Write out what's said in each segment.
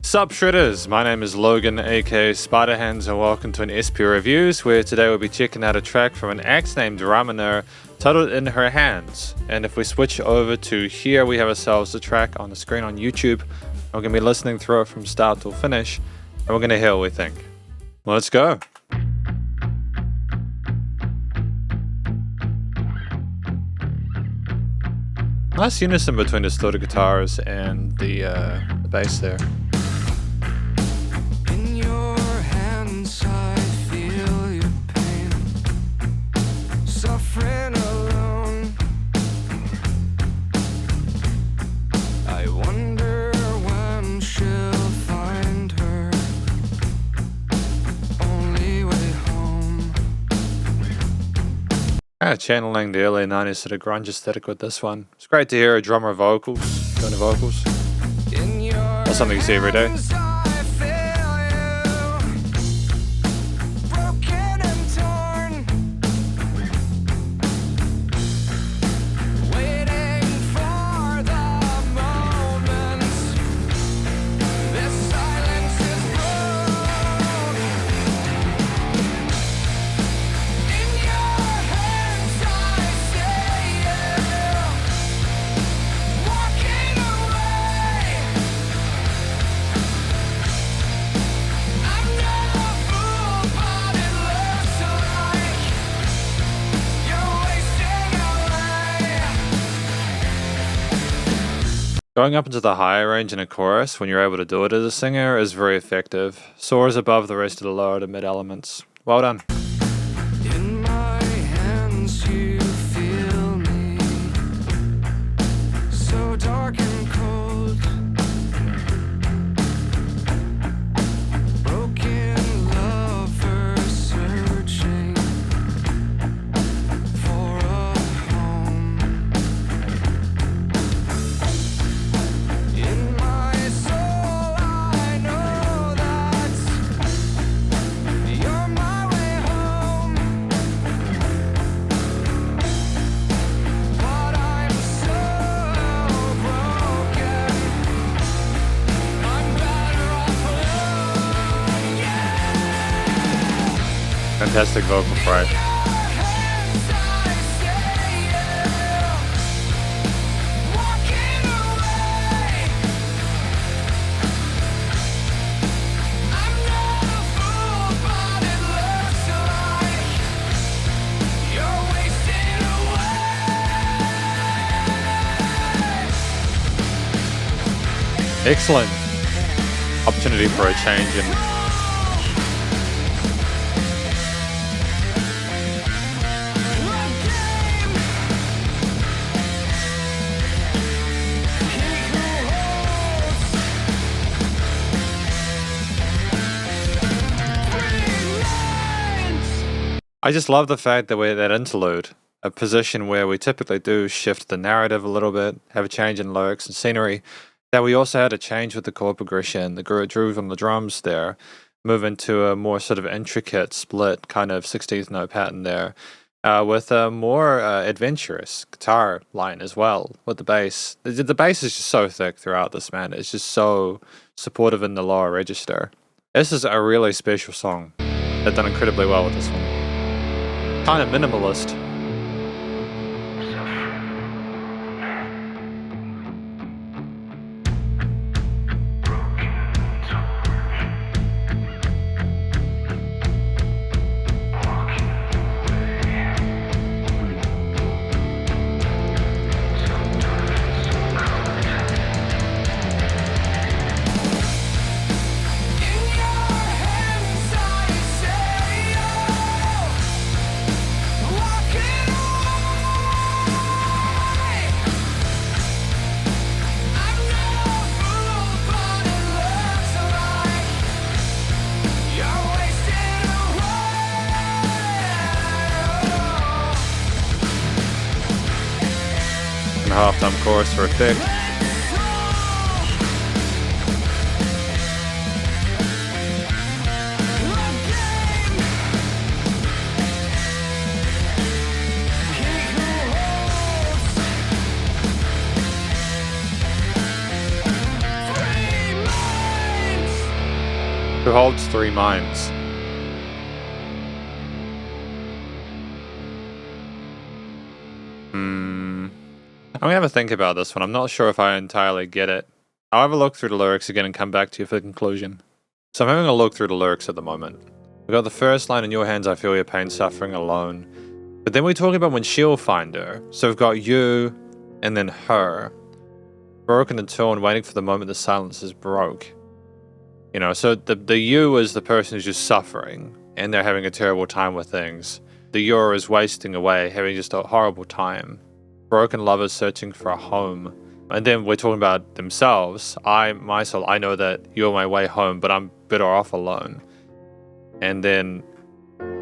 Sup Shredders, my name is Logan aka Spiderhands and welcome to an SP Reviews where today we'll be checking out a track from an act named Ramener titled In Her Hands. And if we switch over to here, we have ourselves the track on the screen on YouTube. We're going to be listening through it from start till finish and we're going to hear what we think. Let's go! Nice unison between the distorted guitars and the bass there. In your hands I feel your pain, suffering alone. I wonder when she'll find her only way home. Kind of channeling the early 90s sort of grunge aesthetic with this one. It's great to hear a drummer vocals, doing the vocals. That's something you see every day. Going up into the higher range in a chorus when you're able to do it as a singer is very effective. Soars above the rest of the lower to mid elements. Well done. In my hands you feel me, so dark and cold. Broken lovers searching for a home. In my soul I know that you're my way home, but I'm so broken, I'm better off alone, yeah. Fantastic vocal fry. Excellent opportunity for a change in I just love the fact that we're that interlude, a position where we typically do shift the narrative a little bit, have a change in lyrics and scenery, that we also had a change with the chord progression, the groove on the drums there, move into a more sort of intricate split kind of 16th note pattern there, with a more adventurous guitar line as well with the bass. The bass is just so thick throughout this, man. It's just so supportive in the lower register. This is a really special song. They've done incredibly well with this one. Kind of minimalist. Halftime chorus for effect. Who holds three minds? I'm gonna have a think about this one. I'm not sure if I entirely get it. I'll have a look through the lyrics again and come back to you for the conclusion. So I'm having a look through the lyrics at the moment. We got the first line, in your hands I feel your pain, suffering alone. But then we're talking about when she'll find her. So we've got you and then her. Broken and torn, waiting for the moment the silence is broke. You know, so the you is the person who's just suffering and they're having a terrible time with things. The you're is wasting away, having just a horrible time. Broken lovers searching for a home. And then we're talking about themselves. My soul, I know that you're my way home, but I'm better off alone. And then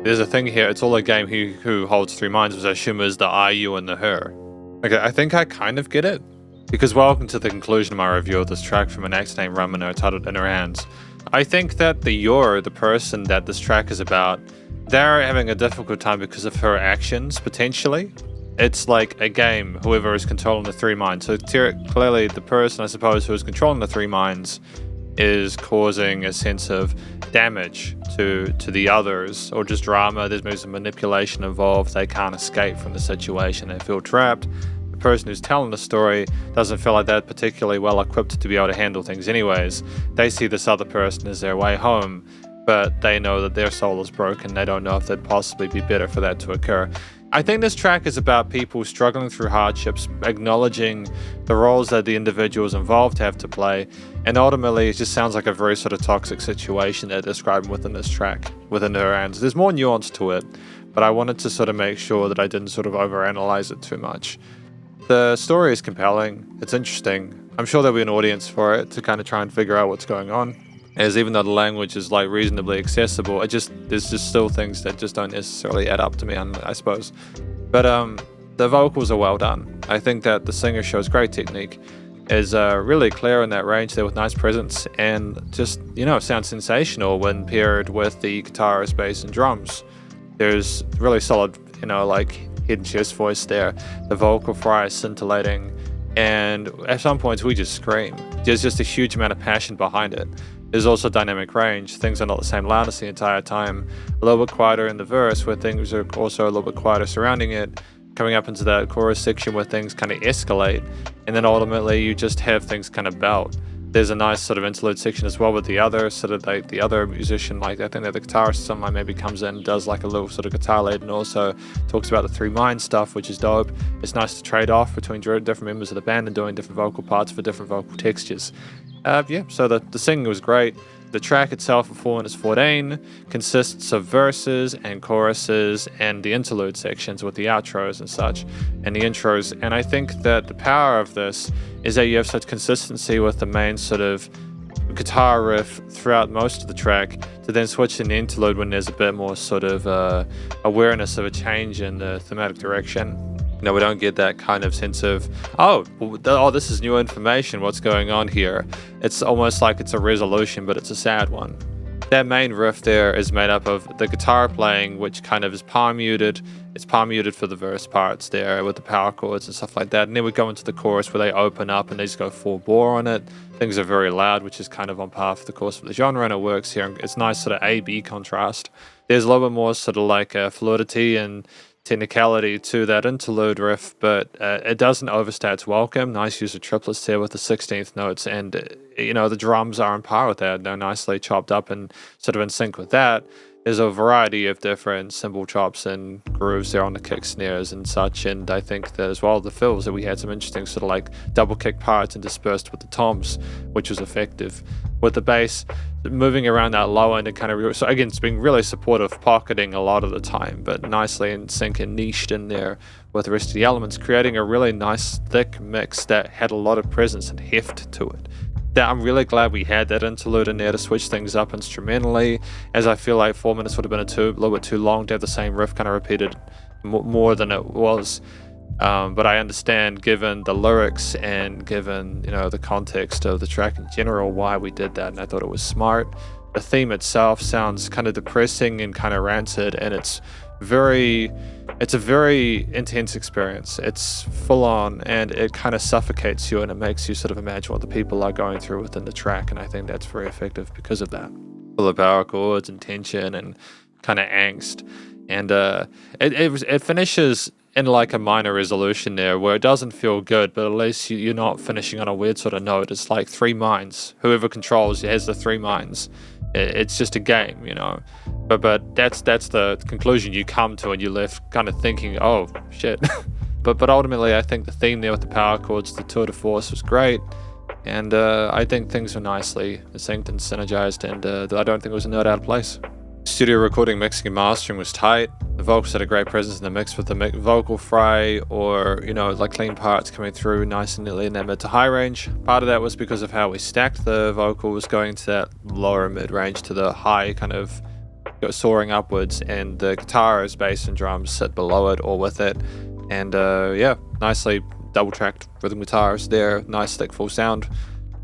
there's a thing here, it's all a game. Who holds three minds, which I assume is the I, you, and the her. Okay, I think I kind of get it. Because welcome to the conclusion of my review of this track from an act named Ramener titled In Her Hands. I think that the you're, the person that this track is about, they're having a difficult time because of her actions, potentially. It's like a game, whoever is controlling the three minds. So clearly the person, I suppose, who is controlling the three minds is causing a sense of damage to the others, or just drama. There's maybe some manipulation involved. They can't escape from the situation. They feel trapped. The person who's telling the story doesn't feel like they're particularly well equipped to be able to handle things anyways. They see this other person as their way home, but they know that their soul is broken. They don't know if they'd possibly be better for that to occur. I think this track is about people struggling through hardships, acknowledging the roles that the individuals involved have to play, and ultimately it just sounds like a very sort of toxic situation they're describing within this track, within her hands. There's more nuance to it, but I wanted to sort of make sure that I didn't sort of overanalyze it too much. The story is compelling, it's interesting. I'm sure there'll be an audience for it to kind of try and figure out what's going on. As even though the language is like reasonably accessible, there's just still things that just don't necessarily add up to me, I suppose. But the vocals are well done. I think that the singer shows great technique, is really clear in that range there with nice presence, and just, you know, sounds sensational when paired with the guitarist, bass, and drums. There's really solid, you know, like head and chest voice there. The vocal fry is scintillating, and at some points we just scream. There's just a huge amount of passion behind it. There's also dynamic range. Things are not the same loudness the entire time. A little bit quieter in the verse, where things are also a little bit quieter surrounding it. Coming up into that chorus section where things kind of escalate. And then ultimately you just have things kind of belt. There's a nice sort of interlude section as well with the other sort of like the other musician, like I think that the guitarist or something like maybe comes in and does like a little sort of guitar lead, and also talks about the three minds stuff, which is dope. It's nice to trade off between different members of the band and doing different vocal parts for different vocal textures. So the singing was great. The track itself, at 4 minutes 14, consists of verses and choruses and the interlude sections with the outros and such, and the intros. And I think that the power of this is that you have such consistency with the main sort of guitar riff throughout most of the track, to then switch in the interlude when there's a bit more sort of awareness of a change in the thematic direction. You know, we don't get that kind of sense of, this is new information, what's going on here. It's almost like it's a resolution, but it's a sad one. That main riff there is made up of the guitar playing, which kind of is palm muted. It's palm muted for the verse parts there with the power chords and stuff like that. And then we go into the chorus where they open up and they just go full bore on it. Things are very loud, which is kind of on par for the course of the genre, and it works here. It's nice sort of A-B contrast. There's a little bit more sort of like fluidity and technicality to that interlude riff, but it doesn't overstay its welcome. Nice use of triplets there with the 16th notes, and the drums are on par with that. They're nicely chopped up and sort of in sync with that. There's a variety of different cymbal chops and grooves there on the kick snares and such, and I think that as well the fills, that we had some interesting sort of like double kick parts interspersed with the toms, which was effective. With the bass moving around that low end and kind of, so again, it's being really supportive, pocketing a lot of the time, but nicely in sync and niched in there with the rest of the elements, creating a really nice thick mix that had a lot of presence and heft to it. That I'm really glad we had that interlude in there to switch things up instrumentally, as I feel like 4 minutes would have been a little bit too long to have the same riff kind of repeated more than it was. But I understand, given the lyrics and given the context of the track in general, why we did that, and I thought it was smart. The theme itself sounds kind of depressing and kind of rancid, and it's a very intense experience. It's full on, and it kind of suffocates you, and it makes you sort of imagine what the people are going through within the track, and I think that's very effective because of that. full of power chords and tension and kind of angst. And it finishes in like a minor resolution there where it doesn't feel good, but at least you're not finishing on a weird sort of note. It's like three minds. Whoever controls has the three minds. It's just a game, you know. But that's the conclusion you come to, and you're left kind of thinking, oh shit. but ultimately, I think the theme there with the power chords, the tour de force, was great. And I think things were nicely synced and synergized, and I don't think it was a note out of place. Studio recording, mixing, and mastering was tight. The vocals had a great presence in the mix with the vocal fry or, you know, like clean parts coming through nice and neatly in that mid to high range. Part of that was because of how we stacked the vocals, going to that lower mid range to the high, kind of soaring upwards, and the guitars, bass, and drums sit below it or with it. And yeah, nicely double tracked rhythm guitars there, nice thick full sound.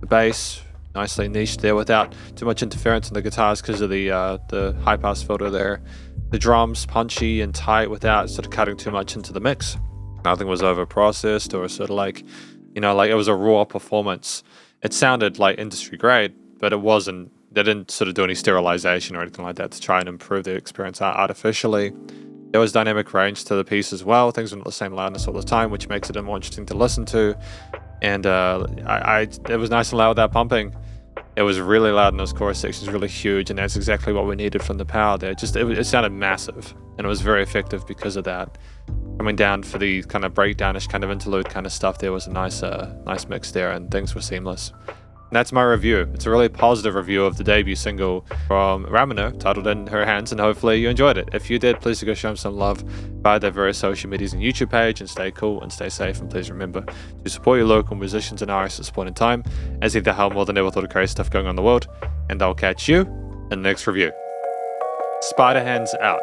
The bass, nicely niched there without too much interference in the guitars because of the high pass filter there. The drums punchy and tight without sort of cutting too much into the mix. Nothing was over processed or sort of like, you know, like it was a raw performance. It sounded like industry grade, but it wasn't. They didn't sort of do any sterilization or anything like that to try and improve the experience artificially. There was dynamic range to the piece as well. Things weren't the same loudness all the time, which makes it more interesting to listen to. And it was nice and loud without pumping. It was really loud in those chorus sections, really huge, and that's exactly what we needed from the power there. It sounded massive, and it was very effective because of that. Coming down for the kind of breakdownish kind of interlude kind of stuff, there was a nice mix there, and things were seamless. And that's my review. It's a really positive review of the debut single from Ramener, titled In Her Hands, and hopefully you enjoyed it. If you did, please go show them some love via their various social medias and YouTube page, and stay cool and stay safe, and please remember to support your local musicians and artists at this point in time, as they have more than ever thought of crazy stuff going on in the world, and I'll catch you in the next review. Spiderhands out.